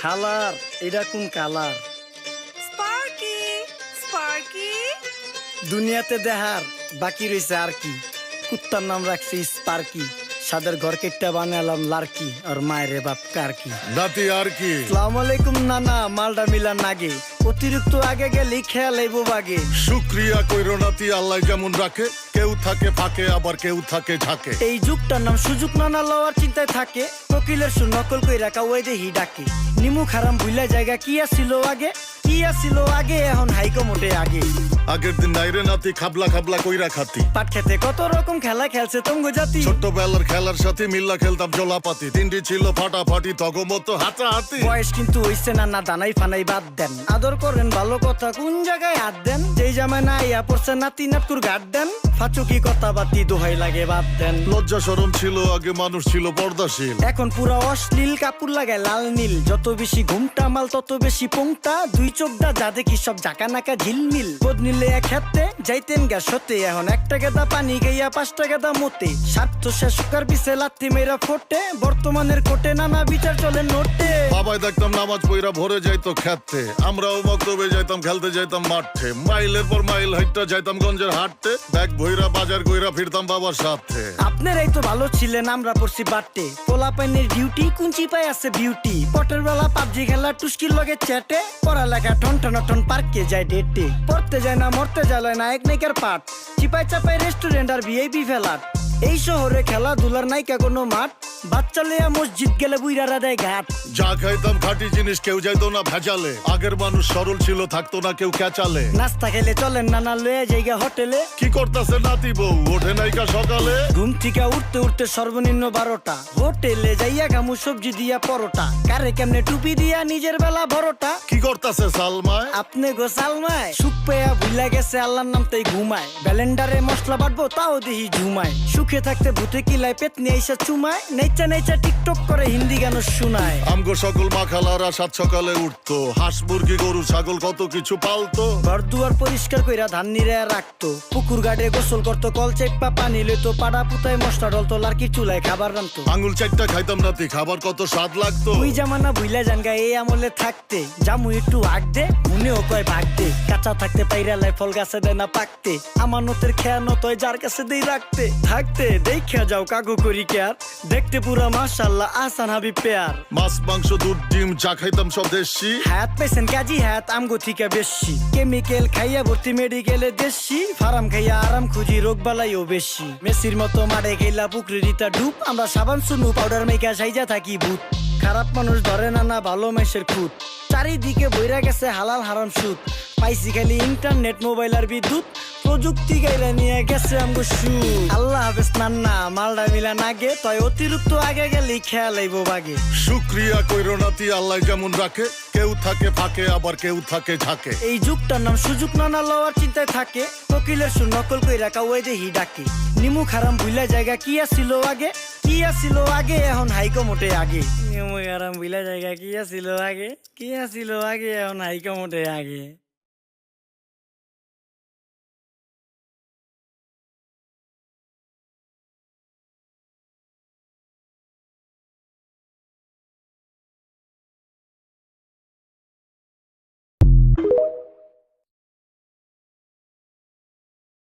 খালার এটা কোন কালার? স্পার্কি স্পার্কি দুনিয়াতে দেহার বাকি রয়েছে আর কি। কুত্তার নাম রাখছি স্পার্কি, সাদের ঘর কেটটা বানালাম লার্কি, আর মায়ের বাপ কারকি। নাতি আর কি? আসসালামু আলাইকুম নানা, মালডা মিলা নাগে, অতিরিক্ত আগে গেলি খেয়াল আইবো বাগে। শুক্রিয়া কইরো নাতি, আল্লাহ যেমন রাখে, কেউ থাকে ফাঁকে আবার কেউ থাকে ঝাঁকে। এই যুগটার নাম সুযোগ নানা লওয়ার চিন্তায় থাকে, কোকিলের সুর নকল কই রাখা ওই দেহি ডাকে। নিমু খারাম ভুলা জায়গা কি আসিল আগে, কি আসিল আগে, এখন হাইকো মোটে আগে। আগের দিন নাইরে নাতি খাবলা খাবলা কইরা খাতি, পাট খেতে কত রকম খেলা খেলছে তঙ্গ জাতি। ছোট্টবেলার খেলার সাথে মিল্লা খেলতাম জলাপাতি, তিনটি ছিল ফাটাফাটি তগমতো হাতাহাতি। বয়স কিন্তু হইছে না দানাই ফানাই বাদ দেন, আদর করেন ভালো কথা কোন জায়গায় হাত দেন। যেই জামায় না ইয়া পড়ছে নাতি নাটকুর গাট দেন, ফাচুকি কথা বাতি দোহাই লাগে বাদ দেন। লজ্জা শরম ছিল আগে, মানুষ ছিল পর্দাশীল, এখন পুরো অশ্লীল কাপড় লাগায় লাল নীল। যত বেশি ঘুমটা মাল তত বেশি পোংটা, দুই চোখটা যা দেখি সব জাকা নাকা ঝিলমিল। বোধ নিলে এক হাতে যাইতেন গা সতে, এখন একটা গেদা পানি গাইয়া 5টা গেদা মতে। স্বার্থ শেষ কার পিছে লাথি মেয়েরা ফোটে, বর্তমানের কোটে নানা বিচার চলে নোটে। বাবাই দেখতাম নামাজ পইরা ভরে যাইতো খেতে, আমরাও মক্তবে যাইতাম খেলতে যাইতাম মাঠে। মাইলের পর মাইল হাইটটা যাইতাম গঞ্জের হাটতে, ব্যাগ ভইরা বাজার কইরা ফিরতাম বাবার সাথে। আপনারাই তো ভালো ছিলেন, আমরা পড়ছি বাটে। পোলা পাইনের ডিউটি কুঞ্চি পাই আছে বিউটি, পটের বেলা পাবজি খেলা টুস্কির লগে চ্যাটে। পড়ালেখা টন টন টন পার্কে যায় ডেটে, পড়তে যায় না মরতে যায় নায়ক নায়িকার পাঠ। চিপাই চাপাই রেস্টুরেন্ট আর ভিআইপি ফেলাট, এই শহরে খেলাধুলার নাইকা কোনো মাঠ। বাচ্চা লেয়া মসজিদ গেলে বুইরারা দেয় ঘাট। যা খাইতাম খাঁটি জিনিস, কেউ যাইতো না ভেজালে। আগের মানুষ সরল ছিল, থাকতো না কেউ ক্যাচালে। নাস্তা খেলে চলেন নানা লয়ে জায়গা হোটেলে। কি করতাছে নাতি বউ, ওঠে নাইকা সকালে। ঘুম থেকে উঠতে উঠতে সর্বনিম্ন 12টা, হোটেলে যাইয়া গামু সবজি দিয়া পরোটা। কারে কেমনে টুপি দিয়া নিজের বেলা বড়টা। কি করতাছে সালমায়? আপনি গো সালমায় সুখ পেয়া ভুলা গেছে আল্লাহর নাম তাই ঘুমায়। ব্যালেন্ডারে মশলা বাটবো তাও দেহি ঝুমায়। সুখে থাকতে ভূতে কিলায় পেট নিয়ে এসে চুমায়। নেচা নেচা টিকটক করে হিন্দি গান শোনায়। আমগো সকল মাখালারা সাত সকালে উঠতো, হাঁস মুরগি গরু ছাগল কত কিছু পালতো। ঘর দুয়ার পরিষ্কার কইরা ধান নিরে রাখতো, পুকুর গাড়ে গোসল করতো, কল চেপা পানি লইতো। পাড়া পুতায় মশলা ডলতো, লার্কি চুলায় খাবার রান্তো। আঙুল চারটা খাইতাম নাতি, খাবার কত স্বাদ লাগতো। ওই জামানা ভুইলা জানগা এই আমলে থাকতে, জামু একটু আগ দে মনেও কয় ভাগ দে। কাঁচা থাকতে পাইরালায় ফল গাছে দেয় না পাকতে, আমানতের খেয়ানত হয় যার কাছে দেই রাখতে। থাকতে দেখা যাও কাগু করি কেয়ার, দেখতে পুরা মাশাআল্লাহ আহসান হাবিব পেয়ার। মাছ মাংস দুধ ডিম যা খাইতাম সব দেশি। হাত পেছেন কাজী হাত আমগো থিকা বেশি, কেমিক্যাল খাইয়া ভর্তি মেডিকেলে দেশি। ফার্ম খাইয়া আরাম খুঁজি রোগ বালাইও বেশি। মেসির মতো মাঠে গেলা পুকুরে রিতা ডুব, আমরা সাবান সুনু পাউডার মেকা সাইজা থাকি ভূত। খারাপ মানুষ ধরে না ভালো মেসের খুঁত, চারিদিকে বইরা গেছে হালাল হারাম সুদ। পাইছি খালি ইন্টারনেট মোবাইল আর বিদ্যুৎ, প্রযুক্তি গাইলা নিয়ে গেছে আমগো সু। আল্লাহ হাফেজ নান্না, মালডা মিলা নাগে, তয় অতিরিক্ত আগে গেলি খেয়াল আইবো বাগে। শুক্রিয়া কইরো নাতি, আল্লাহ যেমন রাখে, কেউ থাকে ফাঁকে আবার কেউ থাকে ঝাঁকে। এই যুগটার নাম সুযোগ নানা লওয়ার চিন্তায় থাকে, কোকিলের সুর নকল কই রাখা ওই দেহি ডাকে। নিমু খারাম ভুলা জায়গা কি আসিল আগে, কি আসিল আগে, এখন হাইকো মোটে আগে। নিমু খারাম ভুলা জায়গা কি আসিল আগে, কি আসিল আগে, এখন হাইকো মোটে আগে।